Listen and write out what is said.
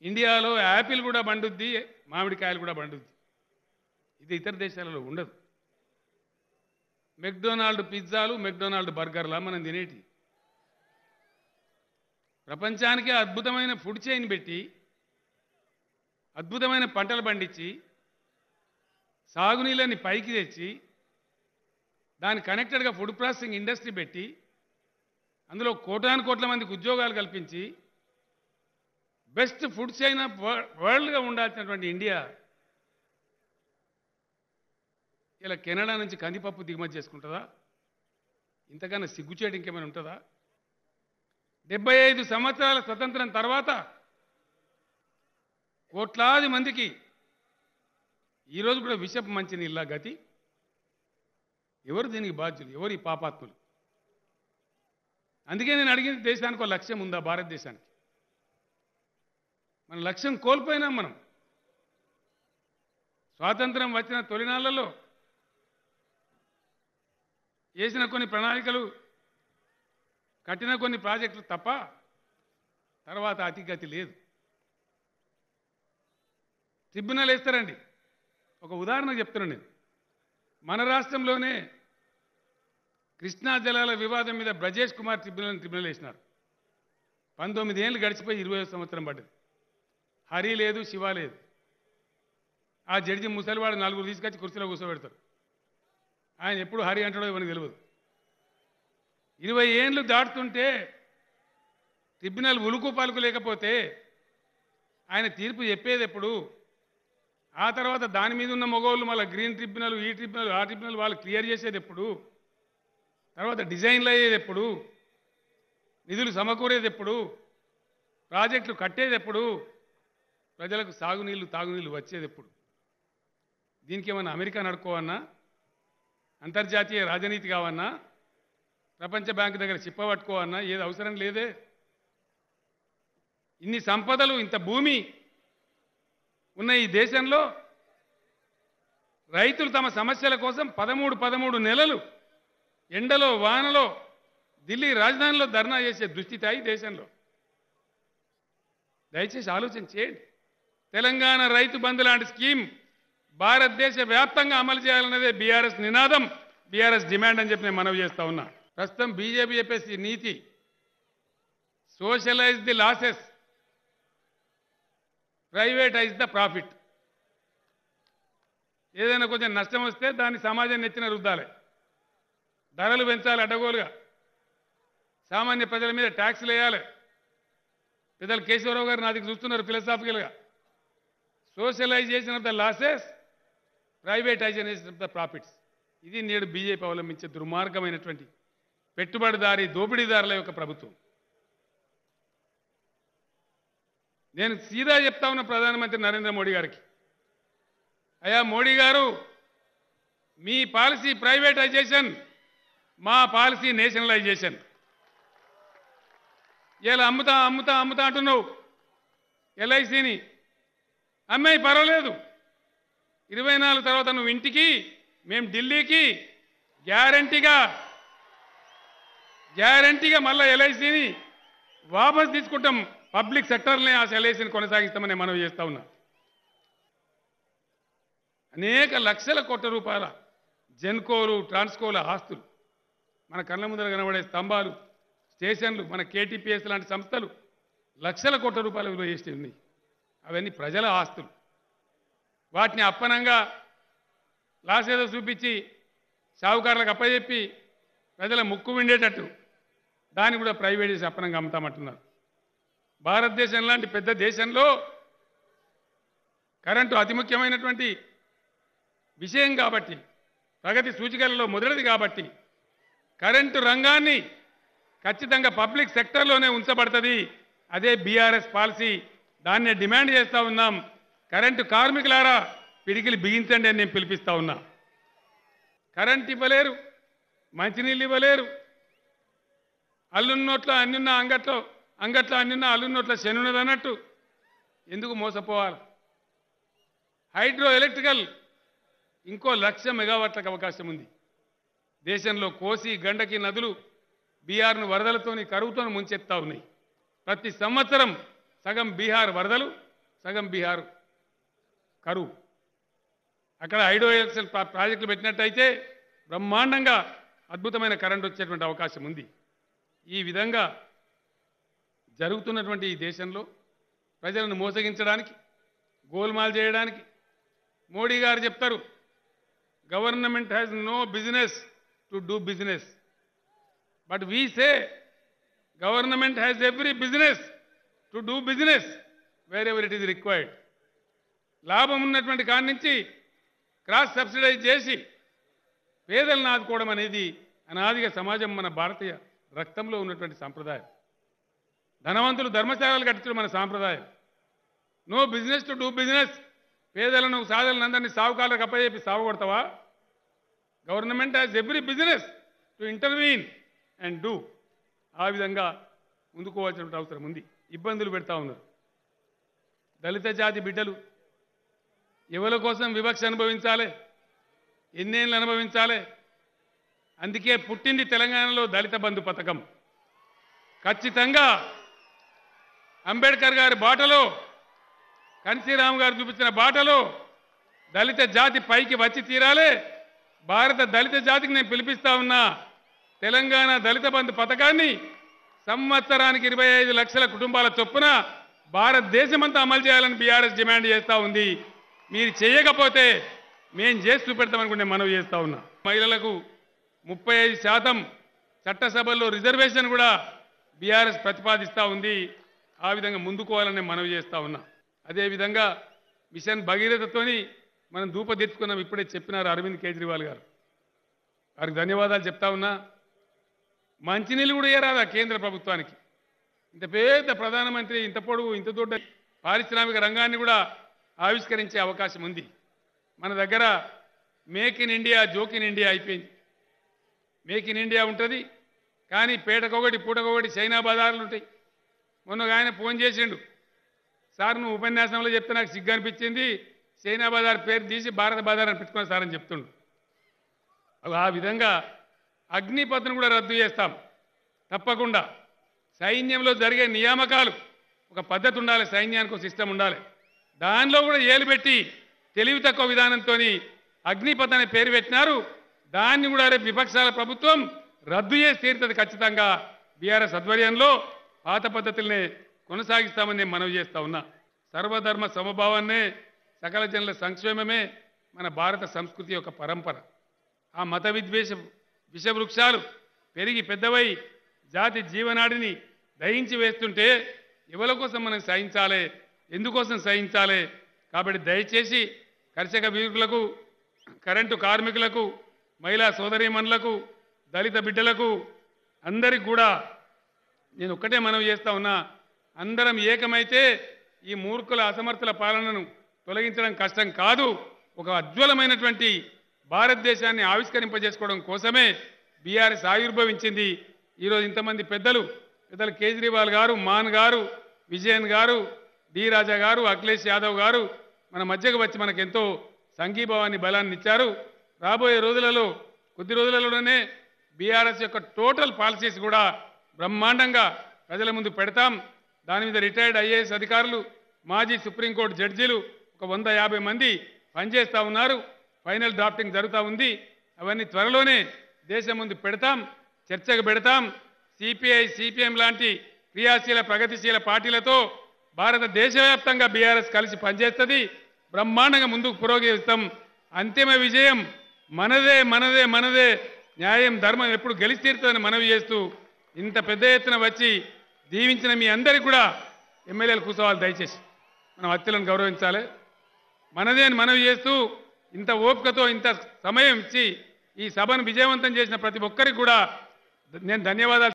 ఇండియాలో యాపిల్ కూడా పండుద్ది, మామిడికాయలు కూడా పండుద్ది. ఇది ఇతర దేశాలలో ఉండదు. మెక్డొనాల్డ్ పిజ్జాలు, మెక్డొనాల్డ్ బర్గర్లా మనం తినేటి. ప్రపంచానికే అద్భుతమైన ఫుడ్ చైన్ పెట్టి, అద్భుతమైన పంటలు పండించి, సాగునీళ్ళని పైకి తెచ్చి, దాని కనెక్టెడ్గా ఫుడ్ ప్రాసెసింగ్ ఇండస్ట్రీ పెట్టి, అందులో కోటాను కోట్ల మందికి ఉద్యోగాలు కల్పించి, బెస్ట్ ఫుడ్ చైన్ ఆఫ్ వరల్డ్గా ఉండాల్సినటువంటి ఇండియా ఇలా కెనడా నుంచి కందిపప్పు దిగుమతి చేసుకుంటుందా? ఇంతకన్నా సిగ్గుచేటు ఇంకేమైనా ఉంటుందా? 75 సంవత్సరాల స్వతంత్రం తర్వాత కోట్లాది మందికి ఈరోజు కూడా విషపు మంచినీళ్ళ గతి. ఎవరు దీనికి బాధ్యులు? ఎవరు ఈ పాపాత్ములు? అందుకే నేను అడిగింది, దేశానికి ఒక లక్ష్యం ఉందా? భారతదేశానికి మన లక్ష్యం కోల్పోయినాం. మనం స్వాతంత్రం వచ్చిన తొలినాళ్లలో చేసిన కొన్ని ప్రణాళికలు, కట్టిన కొన్ని ప్రాజెక్టులు తప్ప తర్వాత అతిగతి లేదు. ట్రిబ్యునల్ వేస్తారండి. ఒక ఉదాహరణ చెప్తున్నాను నేను. మన రాష్ట్రంలోనే కృష్ణా జలాల వివాదం మీద బ్రజేష్ కుమార్ ట్రిబ్యునల్ వేసినారు. 19 ఏళ్ళు గడిచిపోయి 20వ సంవత్సరం పడ్డది. హరి లేదు, శివ లేదు. ఆ జడ్జి ముసలివాడు 4 తీసుకొచ్చి కుర్చీలో కూర్చోబెడతారు. ఆయన ఎప్పుడు హరి అంటాడో ఇవన్నీ తెలియదు. 20 ఏళ్ళు దాటుతుంటే ట్రిబ్యునల్ ఉలుకు పలుకు లేకపోతే ఆయన తీర్పు చెప్పేది ఎప్పుడు? ఆ తర్వాత దాని మీద ఉన్న మగవాళ్ళు మళ్ళీ గ్రీన్ ట్రిబ్యునల్, ఈ ట్రిబ్యునల్, ఆ ట్రిబ్యునల్ వాళ్ళు క్లియర్ చేసేది ఎప్పుడు? తర్వాత డిజైన్లు అయ్యేది ఎప్పుడు? నిధులు సమకూరేది ఎప్పుడు? ప్రాజెక్టులు కట్టేది ఎప్పుడు? ప్రజలకు సాగునీళ్ళు, తాగునీళ్ళు వచ్చేది ఎప్పుడు? దీనికి ఏమన్నా అమెరికా నడుకోవన్నా? అంతర్జాతీయ రాజనీతి కావన్నా? ప్రపంచ బ్యాంకు దగ్గర చిప్పబట్టుకోవన్నా? ఏది అవసరం లేదే. ఇన్ని సంపదలు, ఇంత భూమి ఉన్న ఈ దేశంలో రైతులు తమ సమస్యల కోసం 13 నెలలు ఎండలో వానలో ఢిల్లీ రాజధానిలో ధర్నా చేసే దుస్థితి ఈ దేశంలో. దయచేసి ఆలోచన చేయండి. తెలంగాణ రైతు బంధు లాంటి స్కీమ్ భారతదేశ వ్యాప్తంగా అమలు చేయాలన్నదే బీఆర్ఎస్ నినాదం, బీఆర్ఎస్ డిమాండ్ అని చెప్పి నేను మనవి చేస్తా ఉన్నా. ప్రస్తుతం బీజేపీ చెప్పేసి నీతి socialise the losses, privatise the profit. ఏదైనా కొంచెం నష్టం వస్తే దాన్ని సమాజం నెత్తిన రుద్దాలి, ధరలు పెంచాలి అడ్డగోలుగా, సామాన్య ప్రజల మీద ట్యాక్స్లు వేయాలి. పెద్దలు కేశవరావు గారు నా దగ్గర చూస్తున్నారు ఫిలసాఫికల్గా. Socialization of the losses, privatization of the profits. ఇది నేడు బీజేపీ అవలంబించే దుర్మార్గమైనటువంటి పెట్టుబడిదారీ దోపిడీదారుల యొక్క ప్రభుత్వం. నేను సీదా చెప్తా ఉన్న ప్రధానమంత్రి నరేంద్ర మోడీ గారికి, అయ్యా మోడీ గారు, మీ పాలసీ ప్రైవేటైజేషన్, మా పాలసీ నేషనలైజేషన్. ఇలా అమ్ముతా అమ్ముతా అమ్ముతా అంటున్నావు. ఎల్ఐసిని అమ్మాయి పర్వాలేదు, 24 తర్వాత నువ్వు ఇంటికి, మేము ఢిల్లీకి గ్యారంటీగా మళ్ళీ ఎల్ఐసిని వాపస్ తీసుకుంటాం. పబ్లిక్ సెక్టర్నే ఆ ఎల్ఐసిని కొనసాగిస్తామని మనం చేస్తా ఉన్నా. అనేక లక్షల కోట్ల రూపాయల జెన్కోలు, ట్రాన్స్కోల ఆస్తులు, మన కళ్ళ ముందర కనబడే స్తంభాలు, స్టేషన్లు, మన కేటీపీఎస్ లాంటి సంస్థలు లక్షల కోట్ల రూపాయల విలువ చేసి ఉన్నాయి. అవన్నీ ప్రజల ఆస్తులు. వాటిని అప్పనంగా లాసేదో చూపించి సావుకారులకు అప్పచెప్పి ప్రజల ముక్కు విండేటట్టు దాన్ని కూడా ప్రైవేట్ చేసి అప్పనంగా అమ్ముతామంటున్నారు. భారతదేశం లాంటి పెద్ద దేశంలో కరెంటు అతి ముఖ్యమైనటువంటి విషయం కాబట్టి, ప్రగతి సూచికలలో మొదటిది కాబట్టి కరెంటు రంగాన్ని ఖచ్చితంగా పబ్లిక్ సెక్టర్లోనే ఉంచబడుతుంది. అదే బీఆర్ఎస్ పాలసీ. దాన్నే డిమాండ్ చేస్తూ ఉన్నాం. కరెంటు కార్మికులారా పిడికిలు బిగించండి అని నేను పిలిపిస్తా ఉన్నా. కరెంట్ ఇవ్వలేరు, మంచినీళ్ళు ఇవ్వలేరు, అల్లున్నోట్లో అన్నున్న అంగట్లో అన్నున్న అల్లున్నోట్ల శనున్నది అన్నట్టు ఎందుకు మోసపోవాలి? హైడ్రో ఎలక్ట్రికల్ ఇంకో 1,00,000 మెగావాట్లకు అవకాశం ఉంది. దేశంలో కోసి గండకి నదులు బీహార్ను వరదలతోని, కరువుతోని ముంచెత్తా ఉన్నాయి. ప్రతి సంవత్సరం సగం బీహార్ వరదలు, సగం బీహార్ కరువు. అక్కడ హైడ్రో ఎలక్ట్రిక్ ప్రాజెక్టులు పెట్టినట్టయితే బ్రహ్మాండంగా అద్భుతమైన కరెంట్ వచ్చేటువంటి అవకాశం ఉంది. ఈ విధంగా జరుగుతున్నటువంటి ఈ దేశంలో ప్రజలను మోసగించడానికి, గోల్మాల్ చేయడానికి మోడీ గారు చెప్తారు, government has no business to do business. But we say government has every business to do business wherever it is required. లాభం ఉన్నటువంటి కాడి నుంచి క్రాస్ సబ్సిడైజ్ చేసి పేదలను ఆదుకోవడం అనేది అనాదిగా సమాజం మన భారతీయ రక్తంలో ఉన్నటువంటి సాంప్రదాయం. ధనవంతులు ధర్మశాలలు కట్టించడం మన సాంప్రదాయం. No business to do business. పేదలను సాధలను అందరినీ సావుకాలకు అప్పచెప్పి సాగుకొడతావా? Government has every business to intervene and do. ఆ విధంగా ముందుకోవాల్సినటువంటి అవసరం ఉంది. ఇబ్బందులు పెడతా ఉన్నారు. దళిత జాతి బిడ్డలు ఎవరి కోసం వివక్ష అనుభవించాలి? ఎన్నేళ్ళు అనుభవించాలి? అందుకే పుట్టింది తెలంగాణలో దళిత బంధు పథకం. ఖచ్చితంగా అంబేద్కర్ గారి బాటలో, కన్సీరామ్ గారు చూపించిన బాటలో దళిత జాతి పైకి వచ్చి తీరాలి. భారత దళిత జాతికి నేను పిలిపిస్తా ఉన్నా. తెలంగాణ దళిత బంధు పథకాన్ని సంవత్సరానికి 25 లక్షల కుటుంబాల చొప్పున భారతదేశమంతా అమలు చేయాలని బీఆర్ఎస్ డిమాండ్ చేస్తూ ఉంది. మీరు చేయకపోతే మేము చేసి చూపెడతామనుకుంటే మనవి చేస్తూ ఉన్నా. మహిళలకు 35% చట్టసభల్లో రిజర్వేషన్ కూడా బీఆర్ఎస్ ప్రతిపాదిస్తూ ఉంది. ఆ విధంగా ముందుకోవాలని మనవి చేస్తూ ఉన్నా. అదేవిధంగా మిషన్ భగీరథతోని మనం ధూపదీర్చుకున్నాం. ఇప్పుడే చెప్పినారు అరవింద్ కేజ్రీవాల్ గారు. వారికి ధన్యవాదాలు చెప్తా ఉన్నా. మంచినీళ్ళు కూడా ఏరాదా కేంద్ర ప్రభుత్వానికి? ఇంత పెద్ద ప్రధానమంత్రి ఇంత పొడుగు ఇంత దొడ్డ పారిశ్రామిక రంగాన్ని కూడా ఆవిష్కరించే అవకాశం ఉంది. మన దగ్గర make in India, joke in India అయిపోయింది. మేక్ ఇన్ ఇండియా ఉంటుంది కానీ పేటకొకటి పూటకొకటి చైనా బజార్లు ఉంటాయి. మొన్న ఆయన ఫోన్ చేసిండు, సార్ నువ్వు ఉపన్యాసంలో చెప్తే నాకు సిగ్గు అనిపించింది, చైనా బజార్ పేరు తీసి భారత బజార్ అని పెట్టుకున్నా సార్ అని చెప్తుండు. ఆ విధంగా అగ్నిపథ్ను కూడా రద్దు చేస్తాం తప్పకుండా. సైన్యంలో జరిగే నియామకాలు ఒక పద్ధతి ఉండాలి, సైన్యానికి ఒక సిస్టమ్ ఉండాలి. దానిలో కూడా ఏలు పెట్టి తెలివి తక్కువ విధానంతో అగ్నిపథ్ అనే పేరు పెట్టినారు. దాన్ని కూడా రేపు విపక్షాల ప్రభుత్వం రద్దు చేసి తీరుతుంది ఖచ్చితంగా. బీఆర్ఎస్ ఆధ్వర్యంలో పాత పద్ధతులనే కొనసాగిస్తామని నేను మనవి చేస్తా ఉన్నా. సర్వధర్మ సమభావాన్నే, సకల జనుల సంక్షేమమే మన భారత సంస్కృతి యొక్క పరంపర. ఆ మత విషవృక్షాలు పెరిగి పెద్దవై జాతి జీవనాడిని దహించి వేస్తుంటే ఎవరి కోసం మనం సహించాలి? ఎందుకోసం సహించాలి? కాబట్టి దయచేసి కర్షక వీరులకు, కరెంటు కార్మికులకు, మహిళా సోదరీమణులకు, దళిత బిడ్డలకు అందరికి కూడా నేను ఒక్కటే మనవి చేస్తా ఉన్నా. అందరం ఏకమైతే ఈ మూర్ఖుల అసమర్థుల పాలనను తొలగించడం కష్టం కాదు. ఒక ఉజ్వలమైనటువంటి భారతదేశాన్ని ఆవిష్కరింపజేసుకోవడం కోసమే బీఆర్ఎస్ ఆవిర్భవించింది. ఈరోజు ఇంతమంది పెద్దలు కేజ్రీవాల్ గారు, మాన్ గారు, విజయన్ గారు, డి రాజా గారు, అఖిలేష్ యాదవ్ గారు మన మధ్యకు వచ్చి మనకెంతో సంఘీభావాన్ని బలాన్ని ఇచ్చారు. రాబోయే రోజులలో కొద్ది రోజులలోనే బీఆర్ఎస్ యొక్క టోటల్ పాలసీస్ కూడా బ్రహ్మాండంగా ప్రజల ముందు పెడతాం. దాని మీద రిటైర్డ్ ఐఏఎస్ అధికారులు, మాజీ సుప్రీంకోర్టు జడ్జీలు ఒక 150 మంది పనిచేస్తూ ఉన్నారు. ఫైనల్ డ్రాఫ్టింగ్ జరుగుతూ ఉంది. అవన్నీ త్వరలోనే దేశం ముందు పెడతాం, చర్చకు పెడతాం. సిపిఐ, సిపిఎం లాంటి క్రియాశీల ప్రగతిశీల పార్టీలతో భారతదేశవ్యాప్తంగా బీఆర్ఎస్ కలిసి పనిచేస్తుంది. బ్రహ్మాండంగా ముందుకు పురోగమిస్తాం. అంతిమ విజయం మనదే, మనదే, మనదే. న్యాయం ధర్మం ఎప్పుడు గెలిచి తీరుతుందని మనవి చేస్తూ ఇంత పెద్ద ఎత్తున వచ్చి దీవించిన మీ అందరికీ కూడా ఎమ్మెల్యేలు కూర్చోవాలి. దయచేసి మనం హత్యలను గౌరవించాలి. మనదే అని మనవి చేస్తూ ఇంత ఓపికతో ఇంత సమయం ఇచ్చి ఈ సభను విజయవంతం చేసిన ప్రతి ఒక్కరికి కూడా నేను ధన్యవాదాలు